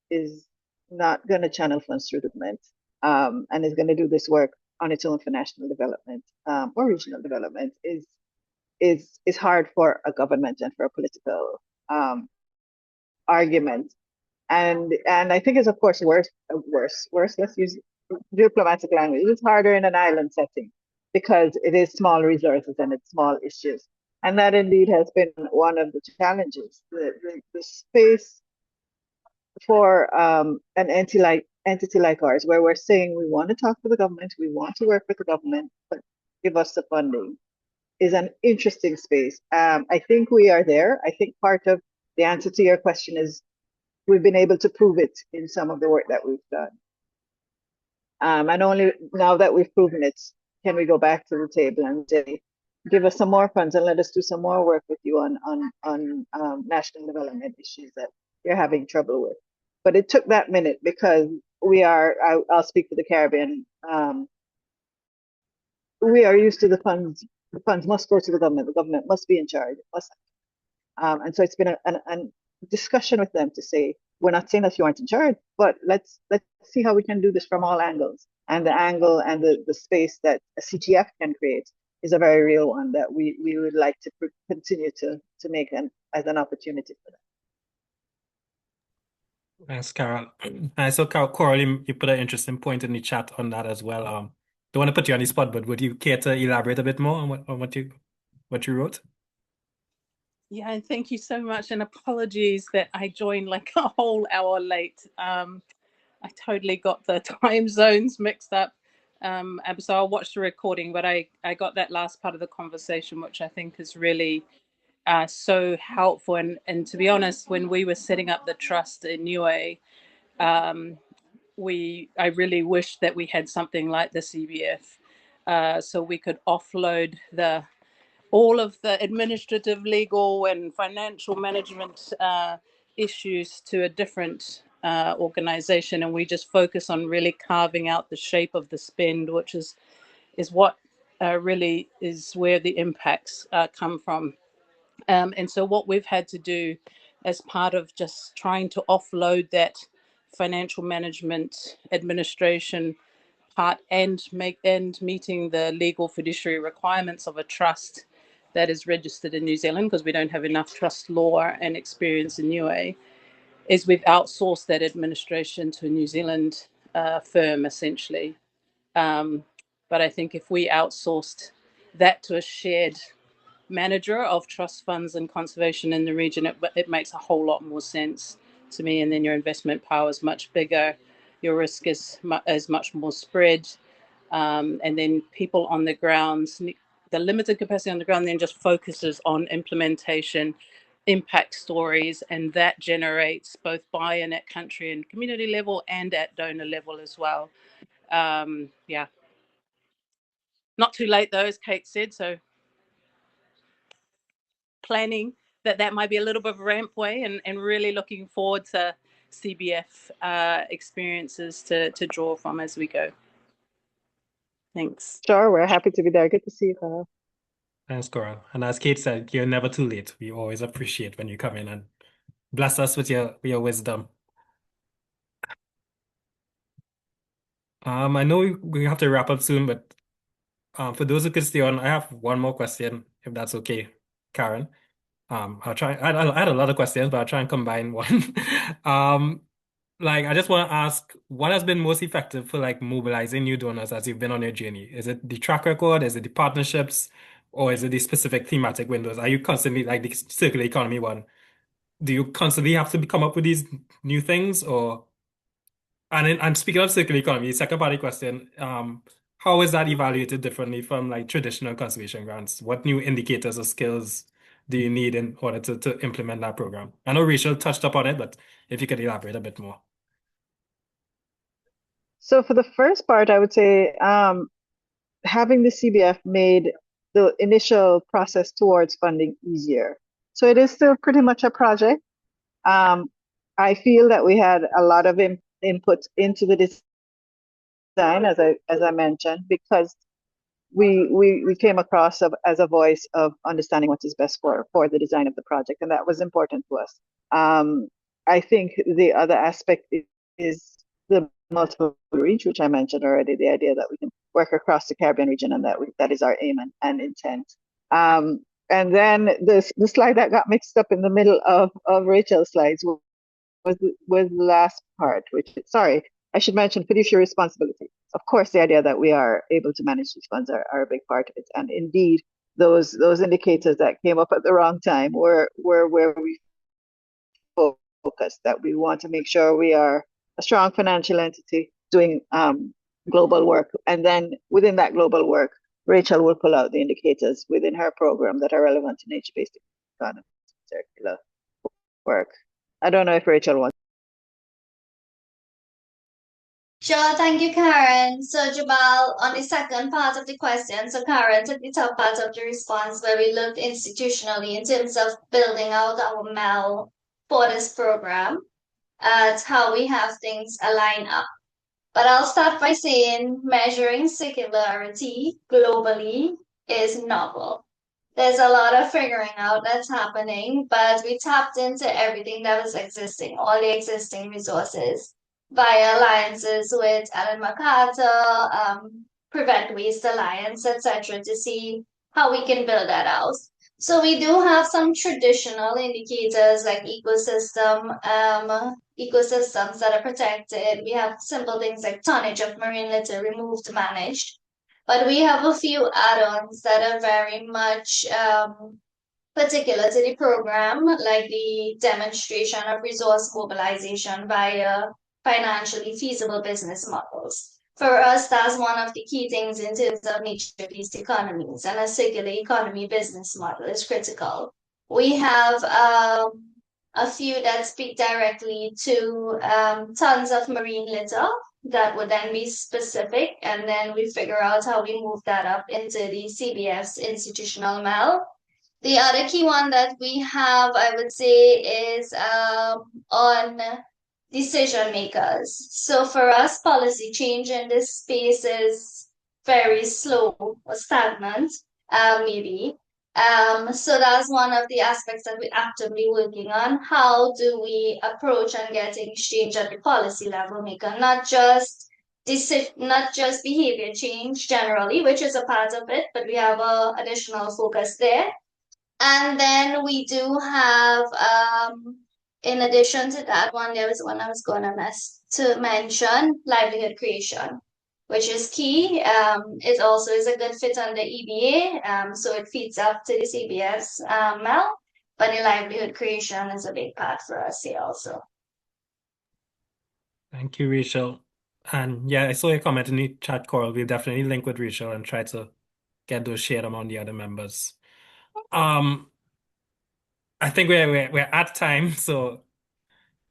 is not going to channel funds through the government and is going to do this work on its own for national development or regional development is hard for a government and for a political argument. And I think it's of course worse. Let's use diplomatic language. It's harder in an island setting because it is small resources and it's small issues. And that indeed has been one of the challenges. The space for an entity like ours, where we're saying we want to talk to the government, we want to work with the government, but give us the funding, is an interesting space. I think we are there. I think part of the answer to your question is we've been able to prove it in some of the work that we've done. And only now that we've proven it, can we go back to the table and say, give us some more funds and let us do some more work with you on national development issues that you're having trouble with. But it took that minute because I'll speak for the Caribbean. We are used to the funds. The funds must go to the government must be in charge. And so it's been a discussion with them to say, we're not saying that you aren't in charge, but let's see how we can do this from all angles. And the angle and the space that a CTF can create is a very real one that we would like to continue to make as an opportunity for them. Thanks, Carol. So, Coral, you put an interesting point in the chat on that as well. Don't want to put you on the spot, but would you care to elaborate a bit more on what you wrote? Yeah, and thank you so much. And apologies that I joined like a whole hour late. I totally got the time zones mixed up. So I'll watch the recording, but I got that last part of the conversation, which I think is really so helpful. And to be honest, when we were setting up the trust in Niue, I really wish that we had something like the CBF, so we could offload all of the administrative, legal, and financial management issues to a different organization, and we just focus on really carving out the shape of the spend, which is what really is where the impacts come from. And so what we've had to do as part of just trying to offload that financial management administration part and meeting the legal fiduciary requirements of a trust that is registered in New Zealand, because we don't have enough trust law and experience in Niue, is we've outsourced that administration to a New Zealand firm essentially. But I think if we outsourced that to a shared manager of trust funds and conservation in the region, it makes a whole lot more sense to me. And then your investment power is much bigger, your risk is much more spread, and then people on the ground, the limited capacity on the ground then just focuses on implementation, impact stories, and that generates both buy-in at country and community level and at donor level as well. Yeah, not too late though, as Kate said, so planning that might be a little bit of a ramp way, and really looking forward to CBF experiences to draw from as we go. Thanks. Sure, we're happy to be there. Good to see you, Carl. Thanks, Coral. And as Kate said, you're never too late. We always appreciate when you come in and bless us with your wisdom. I know we have to wrap up soon, but for those who could stay on, I have one more question, if that's okay, Karen. I'll try. I had a lot of questions, but I'll try and combine one. Um, like I just want to ask, what has been most effective for like mobilizing new donors as you've been on your journey? Is it the track record? Is it the partnerships? Or is it the specific thematic windows? Are you constantly like the circular economy one? Do you constantly have to come up with these new things, or and speaking of circular economy, second part of the question, how is that evaluated differently from like traditional conservation grants? What new indicators or skills do you need in order to implement that program? I know Rachel touched upon it, but if you could elaborate a bit more. So for the first part, I would say having the CBF made the initial process towards funding easier. So it is still pretty much a project. I feel that we had a lot of input into the design, as I mentioned, because we came across as a voice of understanding what is best for the design of the project, and that was important to us. I think the other aspect is the multiple reach, which I mentioned already, the idea that we can work across the Caribbean region, and that is our aim and intent. And then the slide that got mixed up in the middle of Rachel's slides was the last part, which, sorry, I should mention fiduciary responsibility. Of course, the idea that we are able to manage these funds are a big part of it. And indeed, those indicators that came up at the wrong time were where we focused, that we want to make sure we are a strong financial entity doing global work. And then within that global work, Rachel will pull out the indicators within her program that are relevant to nature-based economy, circular work. I don't know if Rachel wants. Sure, thank you, Karen. So, Jabal, on the second part of the question, so Karen took the top part of the response where we looked institutionally in terms of building out our MEL for this program, how we have things align up. But I'll start by saying measuring circularity globally is novel. There's a lot of figuring out that's happening, but we tapped into everything that was existing, all the existing resources, via alliances with Ellen MacArthur, Prevent Waste Alliance, etc., to see how we can build that out. So we do have some traditional indicators like ecosystems that are protected. We have simple things like tonnage of marine litter removed, managed. But we have a few add-ons that are very much particular to the program, like the demonstration of resource mobilization via financially feasible business models. For us, that's one of the key things in terms of nature-based economies, and a circular economy business model is critical. We have a few that speak directly to tons of marine litter that would then be specific, and then we figure out how we move that up into the CBF's institutional ML. The other key one that we have, I would say, is on decision makers. So for us, policy change in this space is very slow or stagnant, maybe. So that's one of the aspects that we're actively working on. How do we approach and get exchange at the policy level maker, not just behavior change generally, which is a part of it, but we have a additional focus there. And then we do have, in addition to that one, there was one I was going to mention, livelihood creation, which is key. It also is a good fit under EBA, so it feeds up to the CBS MEL, but the livelihood creation is a big part for us here also. Thank you, Rachel. And yeah, I saw your comment in the chat, Coral. We'll definitely link with Rachel and try to get those shared among the other members. I think we're at time, so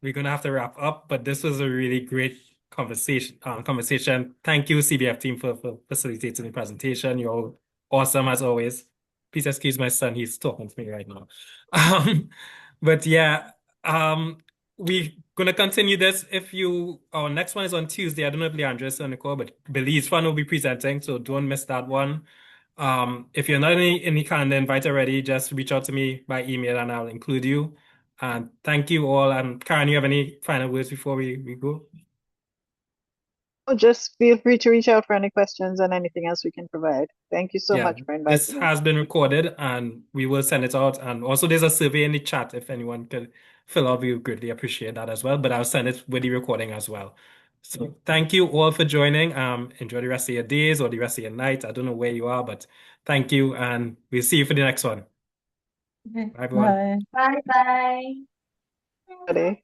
we're gonna have to wrap up. But this was a really great conversation. Thank you, CBF team, for facilitating the presentation. You're all awesome as always. Please excuse my son; he's talking to me right now. But yeah, we're gonna continue this. Our next one is on Tuesday. I don't know if Leandra's on the call, but Belize Fund will be presenting, so don't miss that one. If you're not in the calendar invite already, just reach out to me by email and I'll include you. And thank you all. And Karen, you have any final words before we go? Just feel free to reach out for any questions and anything else we can provide. Thank you so Yeah, much for this inviting me. has been recorded and we will send it out. And also there's a survey in the chat if anyone could fill out, we would greatly appreciate that as well. But I'll send it with the recording as well. So thank you all for joining. Enjoy the rest of your days or the rest of your night. I don't know where you are, but thank you and we'll see you for the next one. Okay, Bye, everyone. bye. Bye bye. Today.